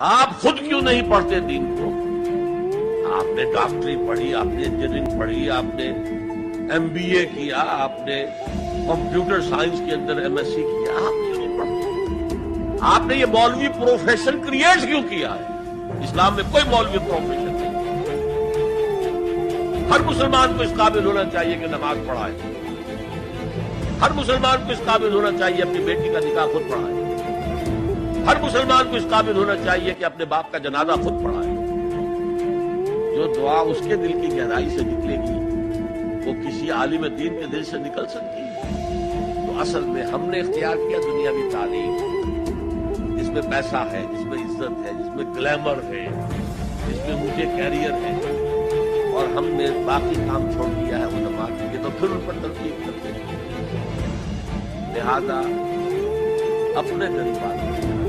آپ خود کیوں نہیں پڑھتے دین کو؟ آپ نے ڈاکٹری پڑھی، آپ نے انجینئرنگ پڑھی، آپ نے MBA کیا، آپ نے کمپیوٹر سائنس کے اندر MSc کیا، آپ کیوں نہیں پڑھتے؟ آپ نے یہ مولوی پروفیشن کریٹ کیوں کیا ہے؟ اسلام میں کوئی مولوی پروفیشن نہیں۔ ہر مسلمان کو اس قابل ہونا چاہیے کہ نماز پڑھائے، ہر مسلمان کو اس قابل ہونا چاہیے اپنی بیٹی کا نکاح خود پڑھائے، ہر مسلمان کو اس قابل ہونا چاہیے کہ اپنے باپ کا جنازہ خود پڑھائے۔ جو دعا اس کے دل کی گہرائی سے نکلے گی وہ کسی عالم دین کے دل سے نکل سکتی ہے۔ تو اصل میں ہم نے اختیار کیا دنیاوی تعلیم، جس میں پیسہ ہے، جس میں عزت ہے، جس میں گلیمر ہے، جس میں اونچے کیریئر ہے، اور ہم نے باقی کام چھوڑ دیا ہے علماء کے لیے، تو پھر ان پر تنقید کرتے ہیں۔ لہذا اپنے غریب آدمی